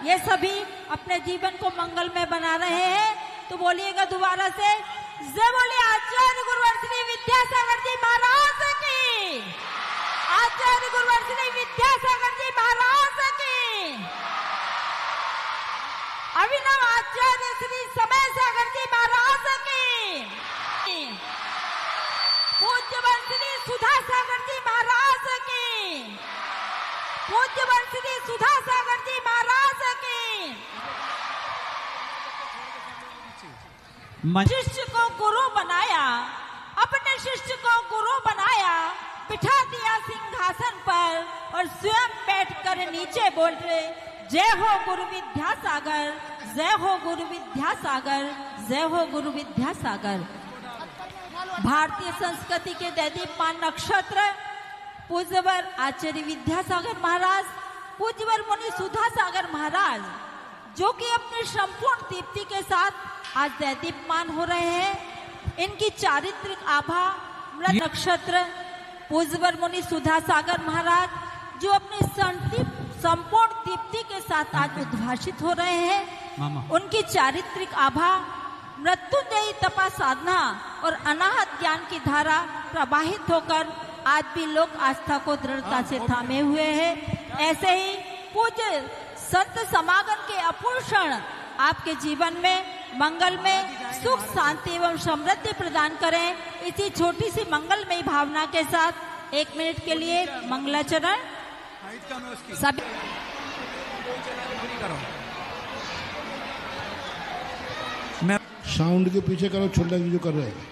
ये सभी अपने जीवन को मंगलमय बना रहे हैं। तो बोलिएगा दोबारा से, जय बोलिए आचार्य गुरुवर श्री विद्यासागर जी महाराज की, आचार्य गुरुवर श्री विद्यासागर जी महाराज की, अभिनव आचार्य श्री समय सागर जी महाराज की, पूज्य श्री सुधा सागर जी महाराज की, पूज्य श्री सुधा सागर जी महाराज की। शिष्य को गुरु बनाया, अपने शिष्य को गुरु बनाया, बिठा दिया सिंहासन पर और स्वयं बैठकर नीचे बोल रहे, जय हो गुरु विद्यासागर, जय हो गुरु विद्यासागर, जय हो गुरु विद्यासागर। भारतीय संस्कृति के दैदीप्यमान नक्षत्र पूज्यवर आचार्य विद्यासागर महाराज, पूज्यवर मुनि सुधा सागर महाराज, जो कि अपने संपूर्ण दीप्ति के साथ आज दैदीप्यमान हो रहे हैं। इनकी चारित्रिक आभा मृत नक्षत्र पूज्यवर मुनि सुधा सागर महाराज, जो अपने संपूर्ण दीप्ति के साथ आज उद्भाषित हो रहे हैं। उनकी चारित्रिक आभा मृत्युंजयी तपा साधना और अनाहत ज्ञान की धारा प्रवाहित होकर आज भी लोक आस्था को दृढ़ता से थामे हुए हैं। ऐसे ही पूज्य संत समागम के अपूर्व क्षण आपके जीवन में मंगल में सुख शांति एवं समृद्धि प्रदान करें। इसी छोटी सी मंगलमयी भावना के साथ 1 मिनट के लिए मंगलाचरण सभी साउंड के पीछे करो, छोटा जो कर रहे हैं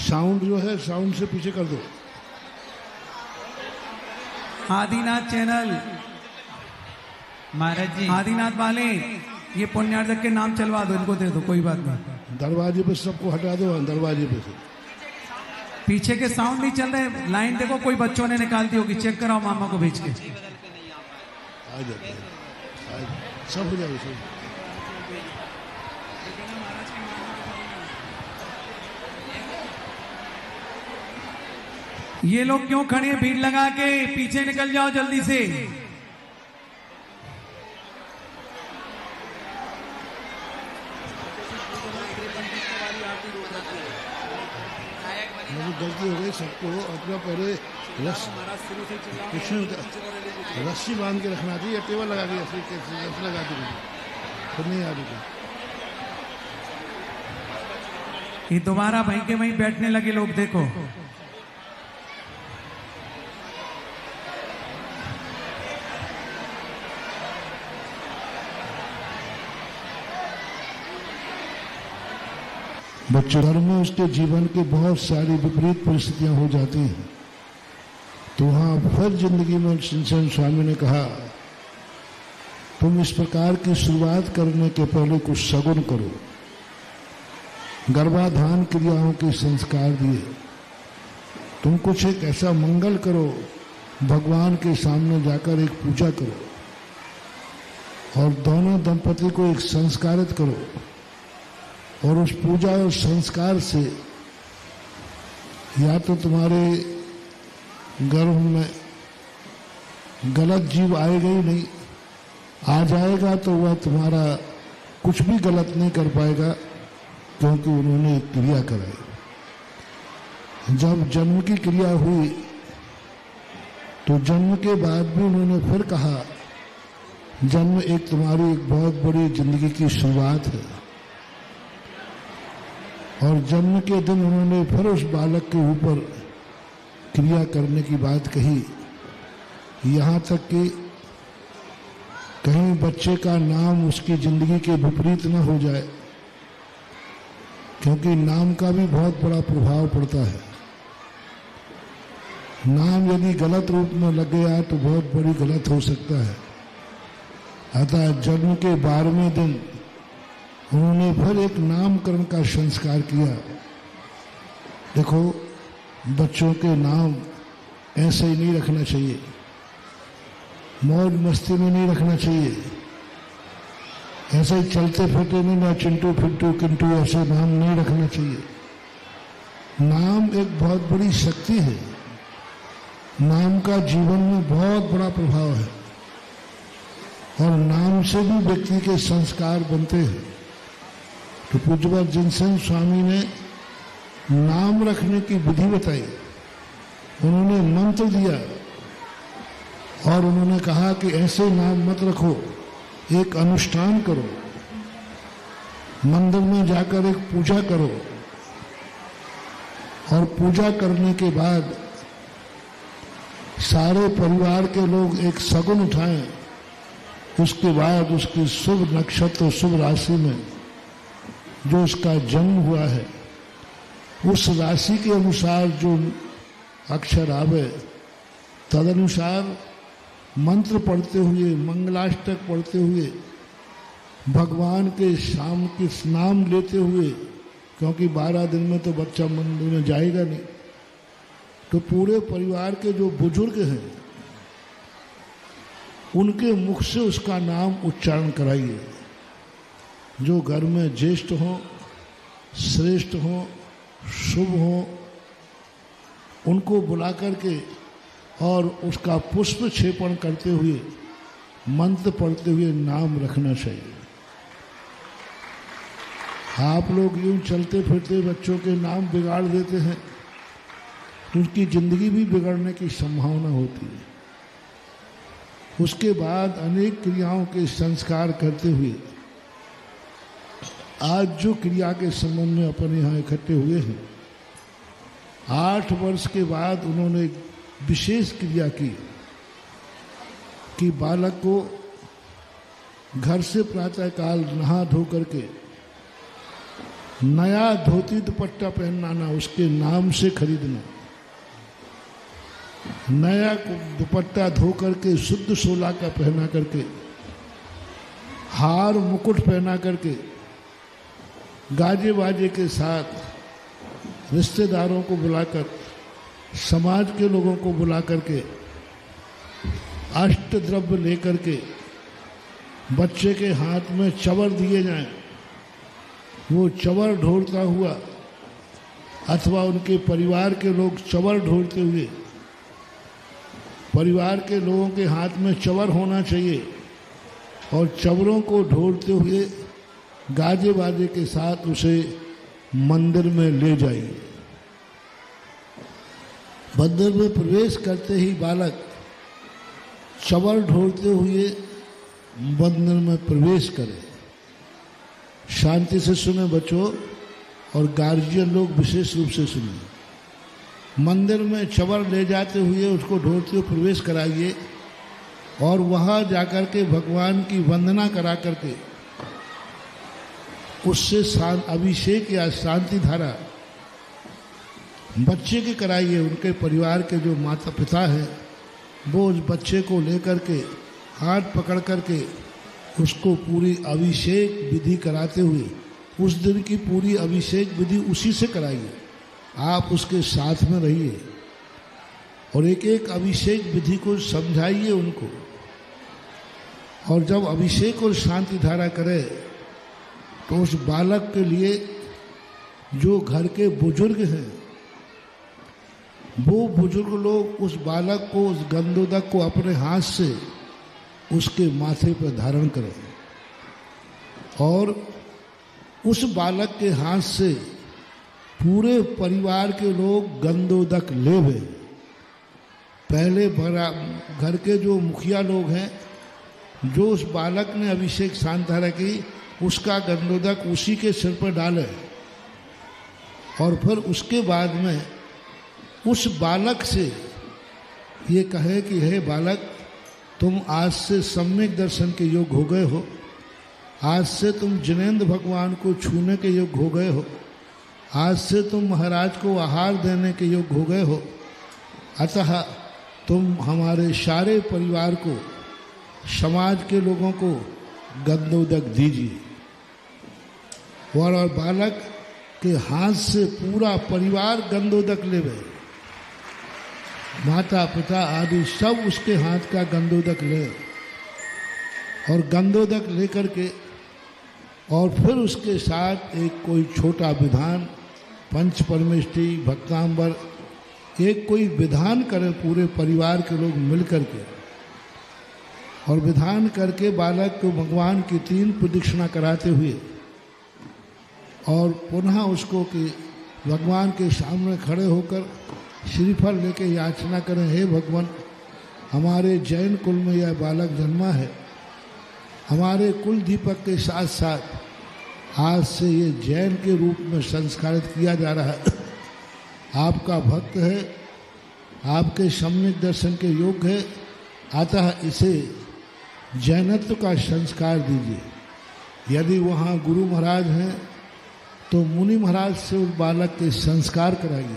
साउंड जो है साउंड से पीछे कर दो। आदिनाथ चैनल महाराज जी, आदिनाथ वाले ये पुण्यार्जक के नाम चलवा दो, इनको दे दो, कोई बात नहीं। दरवाजे पे सबको हटा दो, दरवाजे पे से पीछे के साउंड नहीं चल रहे, लाइन देखो कोई बच्चों ने निकाल दी होगी, चेक कराओ मामा को भेज के। आ जाते हैं, सब हो जाएगा सब। ये लोग क्यों खड़े हैं भीड़ लगा के, पीछे निकल जाओ जल्दी से। गलती हो गई सबको, अपना पहले रस्सी बांध के रखना चाहिए, टेबल लगा के रस्सी लगा दी फिर नहीं आ रही। ये दोबारा वहीं के वहीं बैठने लगे लोग, देखो बच्चों में उसके जीवन के बहुत सारी विपरीत परिस्थितियां हो जाती हैं, तो वहां फिर जिंदगी में शिनचैन स्वामी ने कहा, तुम इस प्रकार की शुरुआत करने के पहले कुछ सगुन करो। गर्भाधान क्रियाओं के संस्कार दिए, तुम कुछ एक ऐसा मंगल करो, भगवान के सामने जाकर एक पूजा करो और दोनों दंपति को एक संस्कारित करो, और उस पूजा और संस्कार से या तो तुम्हारे गर्भ में गलत जीव आएगा ही नहीं, आ जाएगा तो वह तुम्हारा कुछ भी गलत नहीं कर पाएगा, क्योंकि उन्होंने एक क्रिया कराई। जब जन्म की क्रिया हुई तो जन्म के बाद भी उन्होंने फिर कहा, जन्म एक तुम्हारी एक बहुत बड़ी जिंदगी की शुरुआत है। और जन्म के दिन उन्होंने फिर उस बालक के ऊपर क्रिया करने की बात कही, यहाँ तक कि कहीं बच्चे का नाम उसकी जिंदगी के विपरीत न हो जाए, क्योंकि नाम का भी बहुत बड़ा प्रभाव पड़ता है। नाम यदि गलत रूप में लग गया तो बहुत बड़ी गलत हो सकता है। अतः जन्म के 12वें दिन उन्होंने फिर एक नामकरण का संस्कार किया। देखो, बच्चों के नाम ऐसे ही नहीं रखना चाहिए, मौज मस्ती में नहीं रखना चाहिए, ऐसे ही चलते फिरते नहीं, ना चिंटू फिंटू किंटू ऐसे नाम नहीं रखना चाहिए। नाम एक बहुत बड़ी शक्ति है, नाम का जीवन में बहुत बड़ा प्रभाव है। और नाम से भी व्यक्ति के संस्कार बनते हैं। तो पूज्यपाद जिनसेन स्वामी ने नाम रखने की विधि बताई, उन्होंने मंत्र दिया और उन्होंने कहा कि ऐसे नाम मत रखो, एक अनुष्ठान करो, मंदिर में जाकर एक पूजा करो और पूजा करने के बाद सारे परिवार के लोग एक शगुन उठाएं, उसके बाद उसकी शुभ नक्षत्र शुभ राशि में जो उसका जन्म हुआ है उस राशि के अनुसार जो अक्षर आवे तदनुसार मंत्र पढ़ते हुए मंगलाष्टक पढ़ते हुए भगवान के शाम के नाम लेते हुए, क्योंकि 12 दिन में तो बच्चा मंदिर में जाएगा नहीं, तो पूरे परिवार के जो बुजुर्ग हैं उनके मुख से उसका नाम उच्चारण कराइए। जो घर में ज्येष्ठ हो, श्रेष्ठ हो, शुभ हो, उनको बुला करके और उसका पुष्प क्षेपण करते हुए मंत्र पढ़ते हुए नाम रखना चाहिए। आप लोग यूं चलते फिरते बच्चों के नाम बिगाड़ देते हैं, उनकी जिंदगी भी बिगड़ने की संभावना होती है। उसके बाद अनेक क्रियाओं के संस्कार करते हुए आज जो क्रिया के संबंध में अपने यहाँ इकट्ठे हुए हैं, 8 वर्ष के बाद उन्होंने विशेष क्रिया की कि बालक को घर से प्रातःकाल नहा धो करके नया धोती दुपट्टा पहनाना, उसके नाम से खरीदना, नया दुपट्टा धो करके शुद्ध सोला का पहना करके, हार मुकुट पहना करके, गाजे बाजे के साथ रिश्तेदारों को बुलाकर, समाज के लोगों को बुला करके, अष्ट द्रव्य लेकर के बच्चे के हाथ में चवर दिए जाएं, वो चवर ढोलता हुआ अथवा उनके परिवार के लोग चवर ढोलते हुए, परिवार के लोगों के हाथ में चवर होना चाहिए और चवरों को ढोलते हुए गाजे बाजे के साथ उसे मंदिर में ले जाइए। मंदिर में प्रवेश करते ही बालक चवर ढोलते हुए मंदिर में प्रवेश करे। शांति से सुने बच्चों, और गार्जियन लोग विशेष रूप से सुने। मंदिर में चवर ले जाते हुए उसको ढोलते हुए प्रवेश कराइए और वहाँ जाकर के भगवान की वंदना करा करके उससे अभिषेक या शांति धारा बच्चे के कराइए। उनके परिवार के जो माता पिता हैं वो उस बच्चे को लेकर के हाथ पकड़ करके उसको पूरी अभिषेक विधि कराते हुए, उस दिन की पूरी अभिषेक विधि उसी से कराइए। आप उसके साथ में रहिए और एक एक अभिषेक विधि को समझाइए उनको। और जब अभिषेक और शांति धारा करे तो उस बालक के लिए जो घर के बुजुर्ग हैं वो बुजुर्ग लोग उस बालक को, उस गंधोदक को अपने हाथ से उसके माथे पर धारण करें और उस बालक के हाथ से पूरे परिवार के लोग गंधोदक लेवे। पहले घर के जो मुखिया लोग हैं, जो उस बालक ने अभिषेक शांतिधारा की, उसका गंधोदक उसी के सिर पर डाले और फिर उसके बाद में उस बालक से ये कहे कि हे बालक, तुम आज से सम्यक दर्शन के योग्य हो गए हो, आज से तुम जिनेंद्र भगवान को छूने के योग्य हो गए हो, आज से तुम महाराज को आहार देने के योग्य हो गए हो, अतः तुम हमारे सारे परिवार को, समाज के लोगों को गंधोदक दीजिए। और बालक के हाथ से पूरा परिवार गंधोदक लेवे, माता पिता आदि सब उसके हाथ का गंधोदक ले और गंधोदक लेकर के और फिर उसके साथ एक कोई छोटा विधान, पंच परमेष्टि, भक्तांबर, एक कोई विधान करें पूरे परिवार के लोग मिलकर के। और विधान करके बालक को भगवान की 3 प्रदक्षिणा कराते हुए और पुनः उसको कि भगवान के सामने खड़े होकर श्रीफल लेके याचना करें, हे भगवान, हमारे जैन कुल में यह बालक जन्मा है, हमारे कुल दीपक के साथ साथ आज से ये जैन के रूप में संस्कारित किया जा रहा है, आपका भक्त है, आपके सम्यक दर्शन के योग्य है, अतः इसे जैनत्व का संस्कार दीजिए। यदि वहाँ गुरु महाराज हैं तो मुनि महाराज से उस बालक के संस्कार कराइए।